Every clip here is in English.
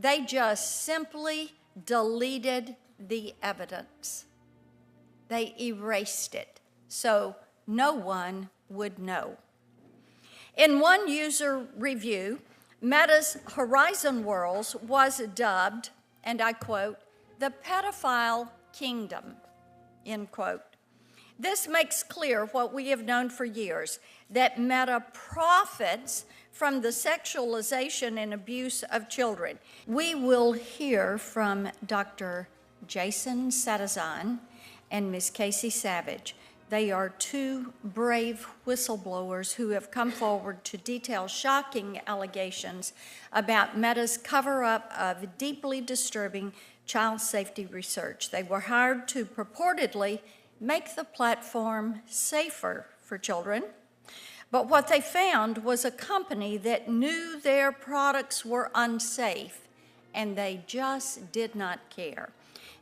They just simply deleted the evidence. They erased it so no one would know. In one user review, Meta's Horizon Worlds was dubbed, and I quote, "the pedophile kingdom," end quote. This makes clear what we have known for years, that Meta profits from the sexualization and abuse of children. We will hear from Dr. Jason Satizan and Ms. Casey Savage. They are two brave whistleblowers who have come forward to detail shocking allegations about Meta's cover-up of deeply disturbing child safety research. They were hired to purportedly make the platform safer for children, but what they found was a company that knew their products were unsafe, and they just did not care.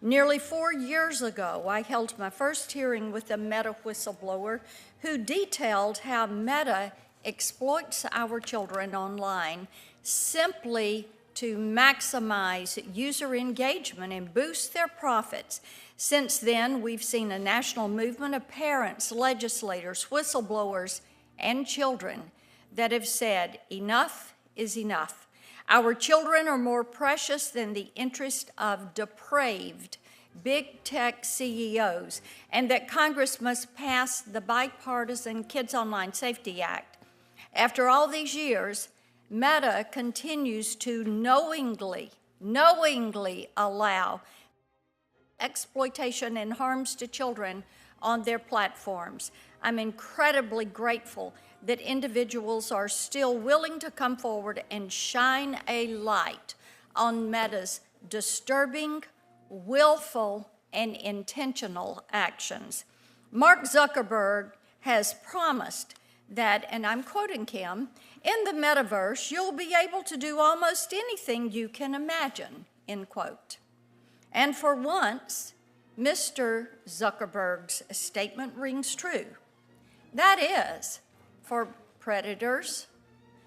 Nearly 4 years ago, I held my first hearing with a Meta whistleblower who detailed how Meta exploits our children online simply to maximize user engagement and boost their profits. Since then, we've seen a national movement of parents, legislators, whistleblowers, and children that have said, enough is enough. Our children are more precious than the interest of depraved big tech CEOs, and that Congress must pass the bipartisan Kids Online Safety Act. After all these years, Meta continues to knowingly allow exploitation and harms to children on their platforms. I'm incredibly grateful that individuals are still willing to come forward and shine a light on Meta's disturbing, willful, and intentional actions. Mark Zuckerberg has promised that, and I'm quoting him, "in the metaverse, you'll be able to do almost anything you can imagine," end quote. And for once, Mr. Zuckerberg's statement rings true. That is, for predators,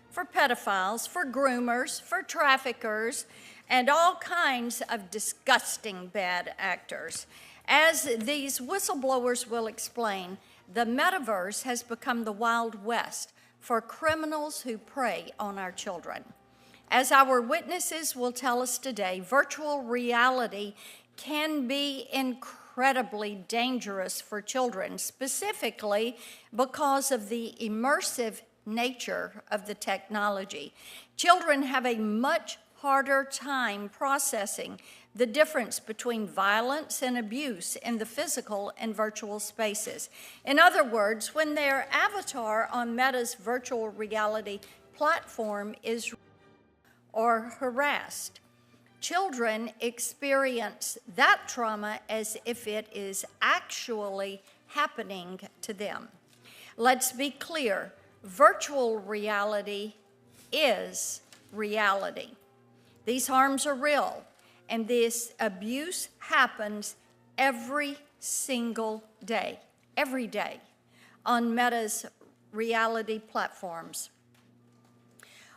for pedophiles, for groomers, for traffickers, and all kinds of disgusting bad actors. As these whistleblowers will explain, the metaverse has become the Wild West for criminals who prey on our children. As our witnesses will tell us today, virtual reality can be incredibly dangerous for children, specifically because of the immersive nature of the technology. Children have a much harder time processing the difference between violence and abuse in the physical and virtual spaces. In other words, when their avatar on Meta's virtual reality platform is or harassed, children experience that trauma as if it is actually happening to them. Let's be clear, virtual reality is reality. These harms are real, and this abuse happens every single day, every day, on Meta's reality platforms.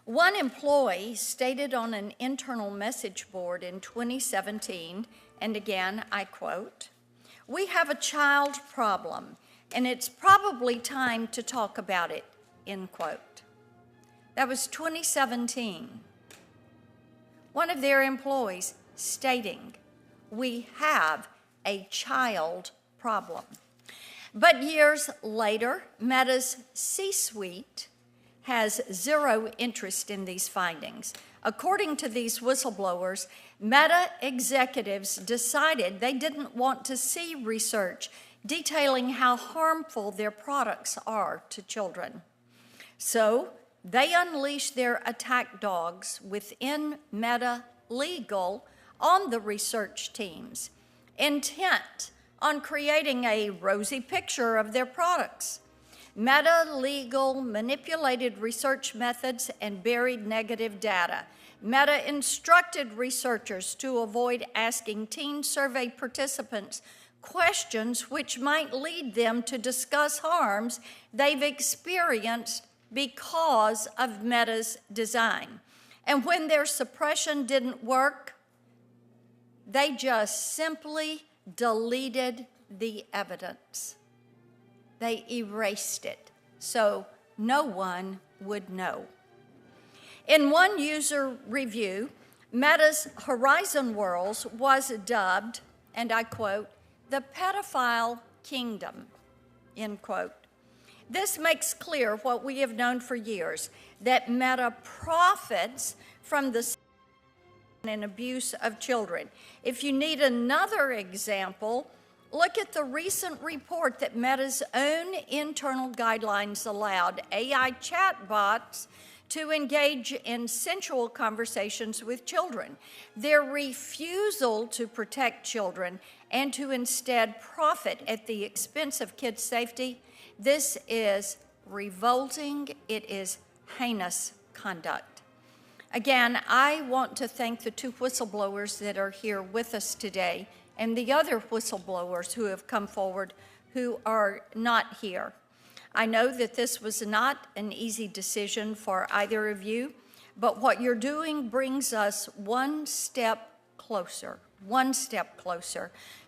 One employee stated on an internal message board in 2017, and again, I quote, "We have a child problem, and it's probably time to talk about it," end quote. That was 2017. One of their employees stating, "We have a child problem." But years later, Meta's C-suite has zero interest in these findings. According to these whistleblowers, Meta executives decided they didn't want to see research detailing how harmful their products are to children. So they unleashed their attack dogs within Meta Legal on the research teams, intent on creating a rosy picture of their products. Meta Legal manipulated research methods and buried negative data. Meta instructed researchers to avoid asking teen survey participants questions which might lead them to discuss harms they've experienced because of Meta's design. And when their suppression didn't work, they just simply deleted the evidence. They erased it so no one would know. In one user review, Meta's Horizon Worlds was dubbed, and I quote, "the pedophile kingdom," end quote. This makes clear what we have known for years, that Meta profits from the and abuse of children. If you need another example, look at the recent report that Meta's own internal guidelines allowed AI chatbots to engage in sensual conversations with children. Their refusal to protect children and to instead profit at the expense of kids' safety, this is revolting. It is heinous conduct. Again, I want to thank the two whistleblowers that are here with us today and the other whistleblowers who have come forward who are not here. I know that this was not an easy decision for either of you, but what you're doing brings us one step closer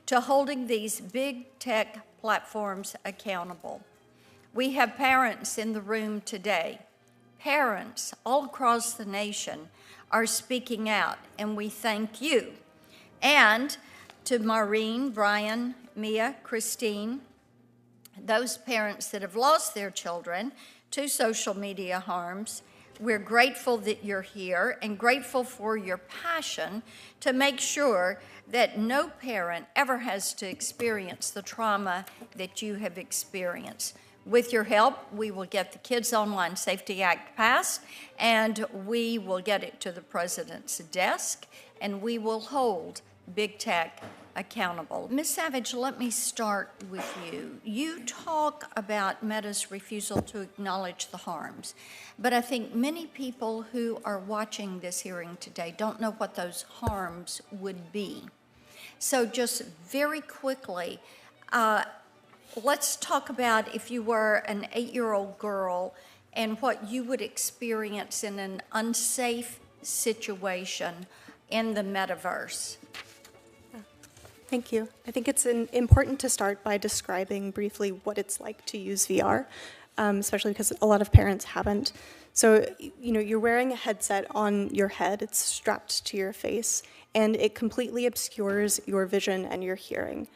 to holding these big tech platforms accountable. We have parents in the room today. Parents all across the nation are speaking out, and we thank you. And to Maureen, Brian, Mia, Christine, those parents that have lost their children to social media harms, we're grateful that you're here and grateful for your passion to make sure that no parent ever has to experience the trauma that you have experienced. With your help, we will get the Kids Online Safety Act passed, and we will get it to the President's desk, and we will hold big tech accountable. Ms. Savage, let me start with you. You talk about Meta's refusal to acknowledge the harms, but I think many people who are watching this hearing today don't know what those harms would be. So just very quickly, let's talk about if you were an 8-year-old girl and what you would experience in an unsafe situation in the metaverse. Thank you. I think it's important to start by describing briefly what it's like to use VR, especially because a lot of parents haven't. So, you're wearing a headset on your head, it's strapped to your face, and it completely obscures your vision and your hearing.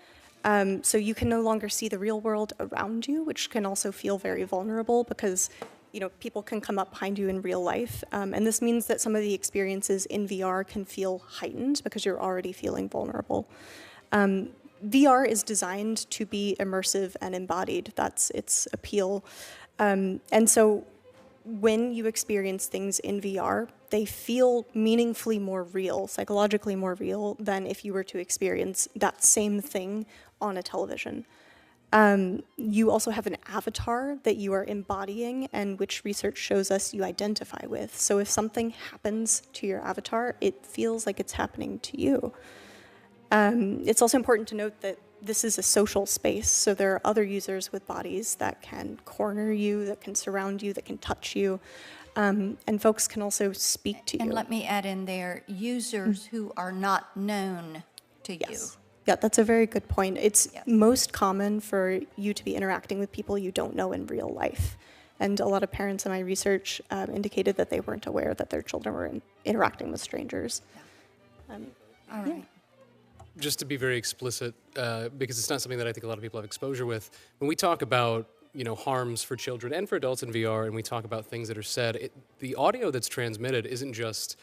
So you can no longer see the real world around you, which can also feel very vulnerable because, people can come up behind you in real life. And this means that some of the experiences in VR can feel heightened because you're already feeling vulnerable. VR is designed to be immersive and embodied. That's its appeal. And so when you experience things in VR, they feel meaningfully more real, psychologically more real than if you were to experience that same thing on a television. You also have an avatar that you are embodying and which research shows us you identify with. So if something happens to your avatar, it feels like it's happening to you. It's also important to note that this is a social space, so there are other users with bodies that can corner you, that can surround you, that can touch you, and folks can also speak to you. And let me add in there, users who are not known to you. Yeah, that's a very good point. It's most common for you to be interacting with people you don't know in real life. And a lot of parents in my research indicated that they weren't aware that their children were interacting with strangers. All right. Yeah. Just to be very explicit, because it's not something that I think a lot of people have exposure with, when we talk about harms for children and for adults in VR, and we talk about things that are said, the audio that's transmitted isn't just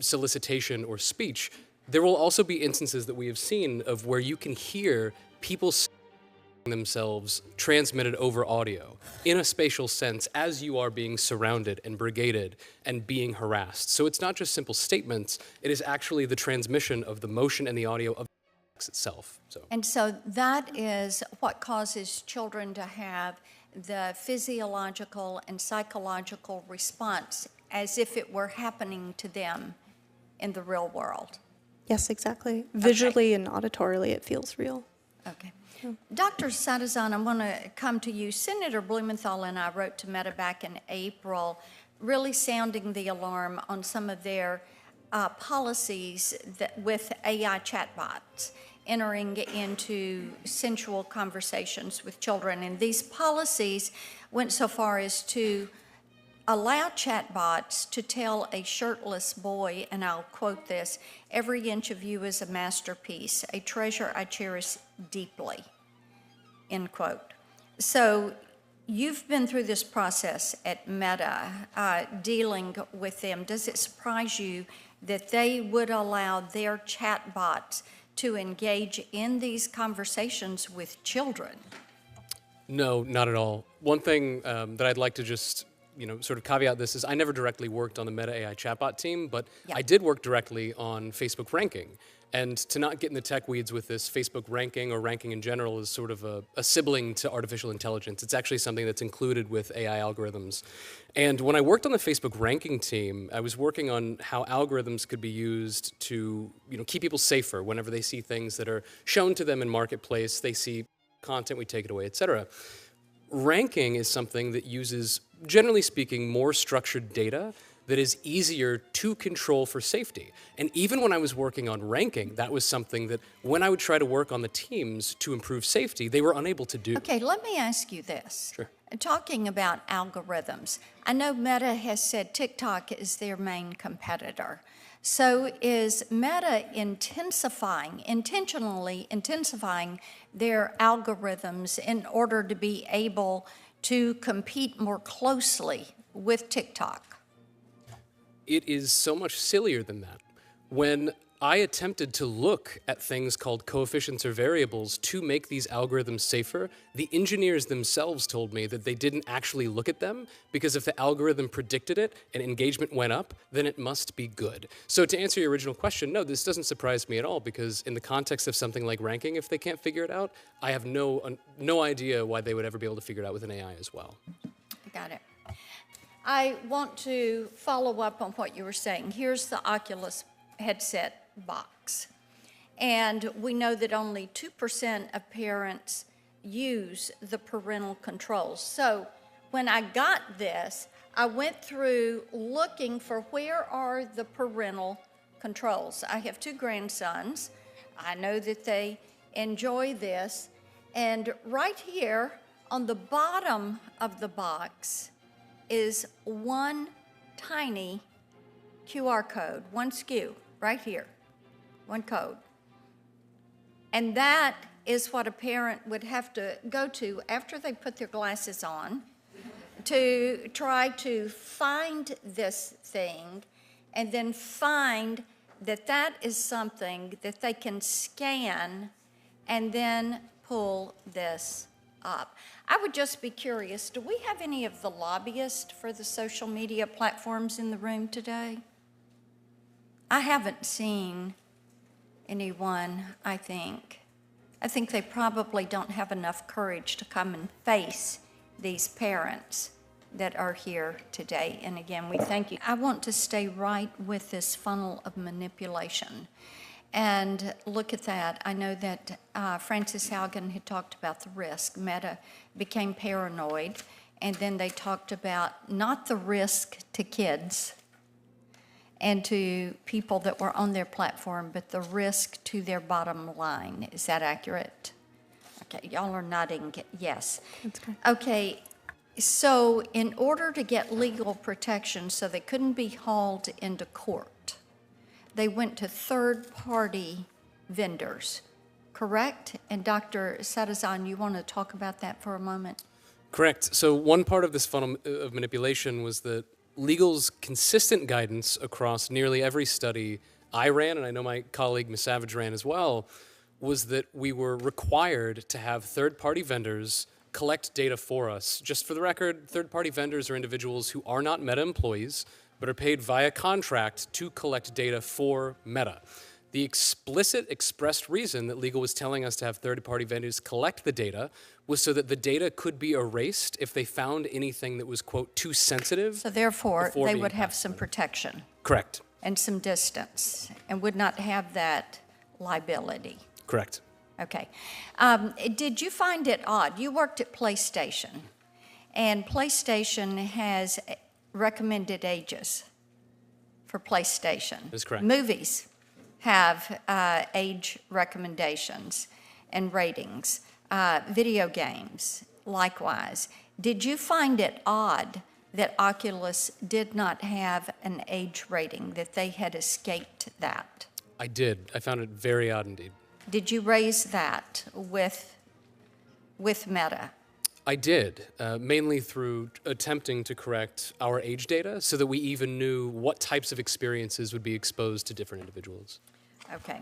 solicitation or speech. There will also be instances that we have seen of where you can hear people themselves transmitted over audio in a spatial sense as you are being surrounded and brigaded and being harassed. So it's not just simple statements, it is actually the transmission of the motion and the audio of itself. And so that is what causes children to have the physiological and psychological response as if it were happening to them in the real world. Yes, exactly. Visually and auditorily, it feels real. Okay. Dr. Sadazan, I want to come to you. Senator Blumenthal and I wrote to Meta back in April really sounding the alarm on some of their policies with AI chatbots entering into sensual conversations with children. And these policies went so far as to allow chatbots to tell a shirtless boy, and I'll quote this, "Every inch of you is a masterpiece, a treasure I cherish deeply," end quote. So you've been through this process at Meta, dealing with them. Does it surprise you that they would allow their chatbots to engage in these conversations with children? No, not at all. One thing that I'd like to just sort of caveat this is I never directly worked on the Meta AI chatbot team, but Yeah. I did work directly on Facebook ranking. And to not get in the tech weeds with this, Facebook ranking or ranking in general is sort of a sibling to artificial intelligence. It's actually something that's included with AI algorithms. And when I worked on the Facebook ranking team, I was working on how algorithms could be used to keep people safer whenever they see things that are shown to them in Marketplace, they see content, we take it away, etc. Ranking is something that uses, generally speaking, more structured data that is easier to control for safety. And even when I was working on ranking, that was something that when I would try to work on the teams to improve safety, they were unable to do. Okay, let me ask you this. Sure. Talking about algorithms, I know Meta has said TikTok is their main competitor. So is Meta intentionally intensifying their algorithms in order to be able to compete more closely with TikTok? It is so much sillier than that. When I attempted to look at things called coefficients or variables to make these algorithms safer, the engineers themselves told me that they didn't actually look at them because if the algorithm predicted it and engagement went up, then it must be good. So to answer your original question, no, this doesn't surprise me at all because in the context of something like ranking, if they can't figure it out, I have no idea why they would ever be able to figure it out with an AI as well. Got it. I want to follow up on what you were saying. Here's the Oculus headset box. And we know that only 2% of parents use the parental controls. So when I got this, I went through looking for where are the parental controls. I have 2 grandsons. I know that they enjoy this. And right here on the bottom of the box is one tiny QR code, one SKU, right here, one code. And that is what a parent would have to go to after they put their glasses on to try to find this thing and then find that that is something that they can scan and then pull this up. I would just be curious, do we have any of the lobbyists for the social media platforms in the room today? I haven't seen anyone, I think. I think they probably don't have enough courage to come and face these parents that are here today. And again, we thank you. I want to stay right with this funnel of manipulation. And look at that. I know that Frances Haugen had talked about the risk. Meta became paranoid, and then they talked about not the risk to kids and to people that were on their platform, but the risk to their bottom line. Is that accurate? Okay, y'all are nodding yes. That's correct. Okay, so in order to get legal protection so they couldn't be hauled into court, they went to third-party vendors, correct? And Dr. Sadazan, you want to talk about that for a moment? Correct. So one part of this funnel of manipulation was that legal's consistent guidance across nearly every study I ran, and I know my colleague Ms. Savage ran as well, was that we were required to have third-party vendors collect data for us. Just for the record, third-party vendors are individuals who are not Meta employees, but are paid via contract to collect data for Meta. The explicit expressed reason that legal was telling us to have third-party vendors collect the data was so that the data could be erased if they found anything that was, quote, too sensitive. So therefore, before they being would have passed some on. protection Correct. and some distance and would not have that liability. Correct. Okay. Did you find it odd? You worked at PlayStation, and PlayStation has recommended ages for PlayStation. That's correct. Movies have age recommendations and ratings. Video games, likewise. Did you find it odd that Oculus did not have an age rating, that they had escaped that? I did. I found it very odd indeed. Did you raise that with Meta? I did, mainly through attempting to correct our age data so that we even knew what types of experiences would be exposed to different individuals. Okay.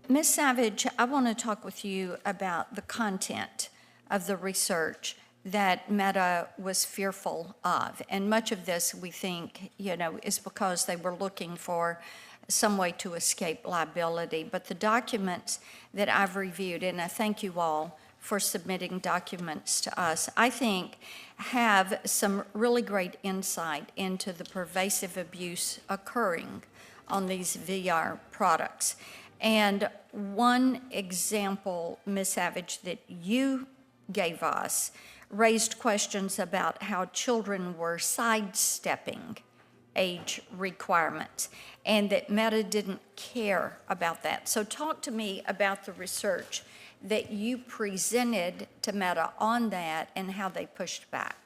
Ms. Savage, I want to talk with you about the content of the research that Meta was fearful of. And much of this, we think, is because they were looking for some way to escape liability. But the documents that I've reviewed, and I thank you all for submitting documents to us, I think have some really great insight into the pervasive abuse occurring on these VR products. And one example, Ms. Savage, that you gave us raised questions about how children were sidestepping age requirements and that Meta didn't care about that. So talk to me about the research that you presented to Meta on that and how they pushed back.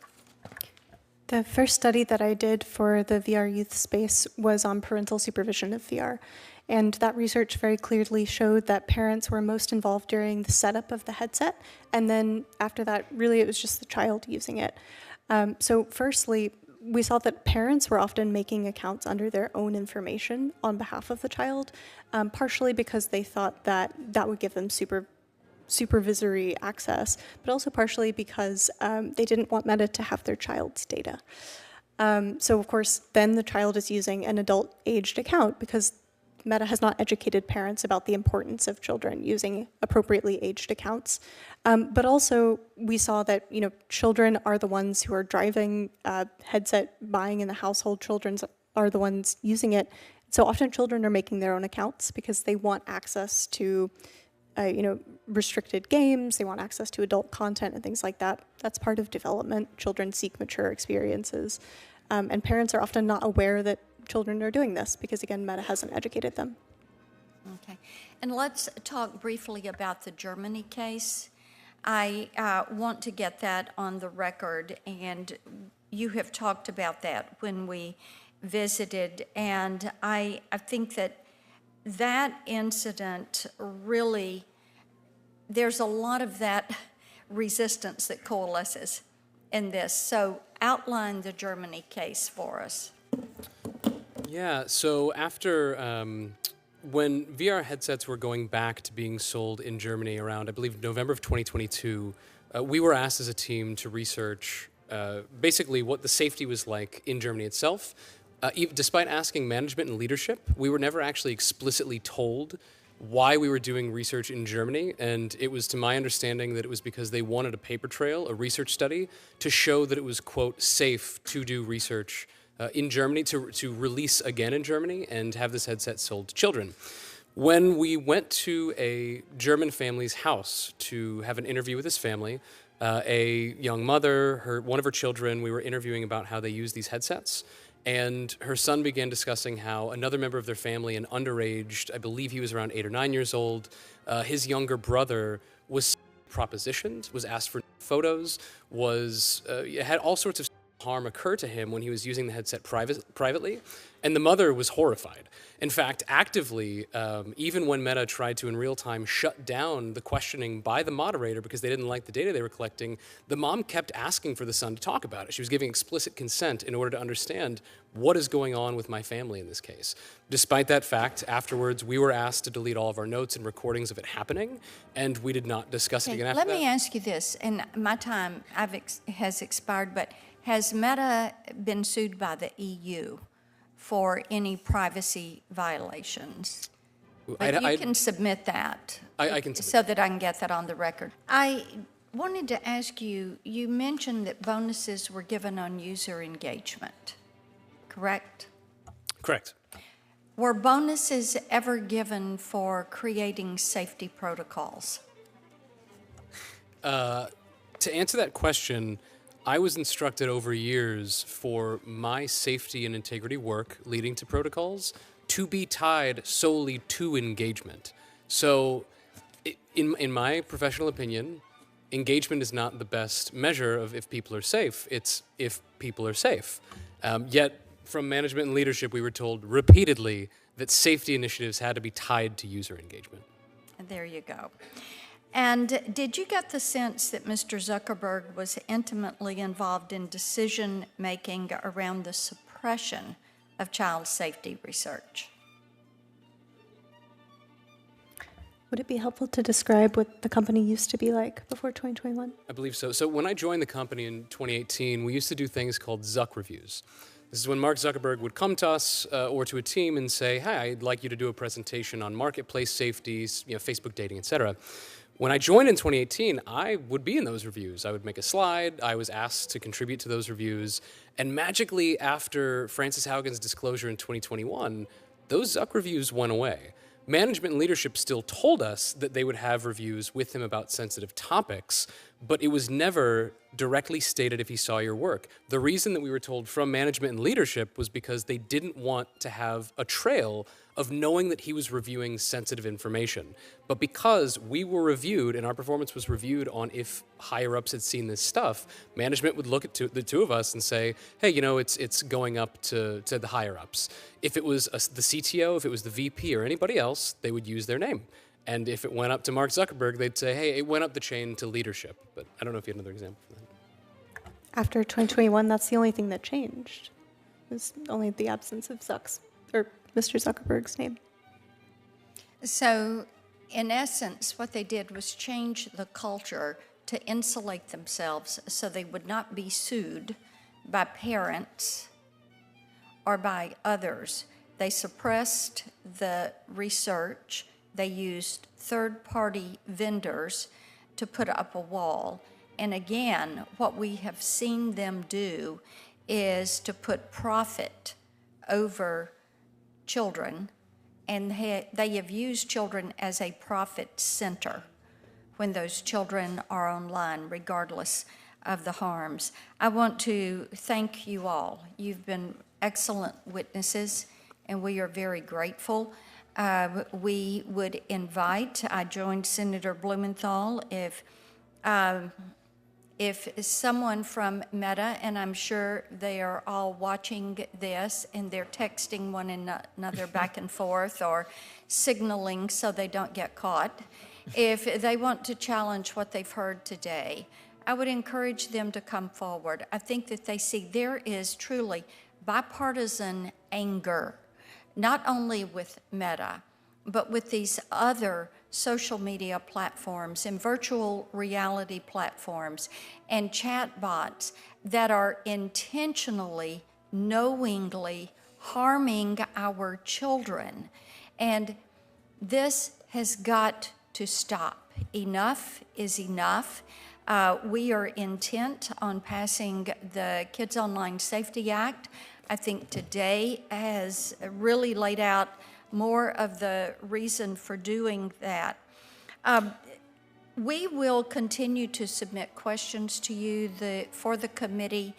The first study that I did for the VR youth space was on parental supervision of VR. And that research very clearly showed that parents were most involved during the setup of the headset. And then after that, really, it was just the child using it. So firstly, we saw that parents were often making accounts under their own information on behalf of the child, partially because they thought that that would give them supervisory access, but also partially because they didn't want Meta to have their child's data. So of course, then the child is using an adult-aged account because Meta has not educated parents about the importance of children using appropriately aged accounts. But also, we saw that children are the ones who are driving headset buying in the household. Children are the ones using it. So often, children are making their own accounts because they want access to restricted games. They want access to adult content and things like that. That's part of development. Children seek mature experiences. And parents are often not aware that children are doing this because, again, Meta hasn't educated them. Okay. And let's talk briefly about the Germany case. I want to get that on the record, and you have talked about that when we visited, and I think that incident really, there's a lot of that resistance that coalesces in this. So outline the Germany case for us. Yeah, so after when VR headsets were going back to being sold in Germany around, I believe, November of 2022, we were asked as a team to research basically what the safety was like in Germany itself. Despite asking management and leadership, we were never actually explicitly told why we were doing research in Germany, and it was to my understanding that it was because they wanted a paper trail, a research study, to show that it was, quote, safe to do research in Germany, to release again in Germany and have this headset sold to children. When we went to a German family's house to have an interview with this family, a young mother, one of her children, we were interviewing about how they use these headsets, and her son began discussing how another member of their family, an underage, I believe he was around 8 or 9 years old, his younger brother was propositioned, was asked for photos, had all sorts of harm occur to him when he was using the headset privately, and the mother was horrified. In fact, actively, even when Meta tried to in real time shut down the questioning by the moderator because they didn't like the data they were collecting, the mom kept asking for the son to talk about it. She was giving explicit consent in order to understand what is going on with my family in this case. Despite that fact, afterwards, we were asked to delete all of our notes and recordings of it happening, and we did not discuss it again after that. Let me ask you this, and my time has expired, but has Meta been sued by the EU for any privacy violations? But you can submit that. I can submit so that I can get that on the record. I wanted to ask you, you mentioned that bonuses were given on user engagement, correct? Correct. Were bonuses ever given for creating safety protocols? To answer that question, I was instructed over years for my safety and integrity work leading to protocols to be tied solely to engagement. So, in my professional opinion, engagement is not the best measure of if people are safe. It's if people are safe. Yet, from management and leadership, we were told repeatedly that safety initiatives had to be tied to user engagement. There you go. And did you get the sense that Mr. Zuckerberg was intimately involved in decision-making around the suppression of child safety research? Would it be helpful to describe what the company used to be like before 2021? I believe so. So when I joined the company in 2018, we used to do things called Zuck reviews. This is when Mark Zuckerberg would come to us or to a team and say, "Hi, I'd like you to do a presentation on marketplace safeties, Facebook dating, etc." When I joined in 2018, I would be in those reviews. I would make a slide. I was asked to contribute to those reviews. And magically, after Frances Haugen's disclosure in 2021, those Zuck reviews went away. Management and leadership still told us that they would have reviews with him about sensitive topics, but it was never directly stated if he saw your work. The reason that we were told from management and leadership was because they didn't want to have a trail of knowing that he was reviewing sensitive information. But because we were reviewed and our performance was reviewed on if higher-ups had seen this stuff, management would look at the two of us and say, "Hey, it's going up to the higher-ups." If it was the CTO, if it was the VP or anybody else, they would use their name. And if it went up to Mark Zuckerberg, they'd say, "Hey, it went up the chain to leadership." But I don't know if you had another example for that. After 2021, that's the only thing that changed. It was only the absence of Mr. Zuckerberg's name. So, in essence, what they did was change the culture to insulate themselves so they would not be sued by parents or by others. They suppressed the research. They used third-party vendors to put up a wall. And again, what we have seen them do is to put profit over children, and they have used children as a profit center when those children are online, regardless of the harms. I want to thank you all. You've been excellent witnesses, and we are very grateful. We would invite, I joined Senator Blumenthal, if someone from Meta, and I'm sure they are all watching this and they're texting one another back and forth or signaling so they don't get caught, if they want to challenge what they've heard today, I would encourage them to come forward. I think that they see there is truly bipartisan anger, not only with Meta, but with these other social media platforms and virtual reality platforms and chatbots that are intentionally, knowingly harming our children. And this has got to stop. Enough is enough. We are intent on passing the Kids Online Safety Act. I think today has really laid out more of the reason for doing that. We will continue to submit questions to you for the committee.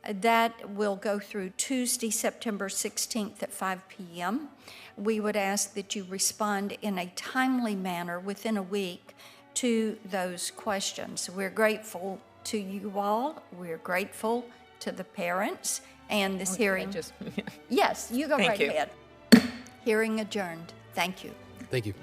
That will go through Tuesday, September 16th at 5 p.m. We would ask that you respond in a timely manner within a week to those questions. We're grateful to you all. We're grateful to the parents and this hearing. Yes, you go right ahead. Hearing adjourned. Thank you. Thank you.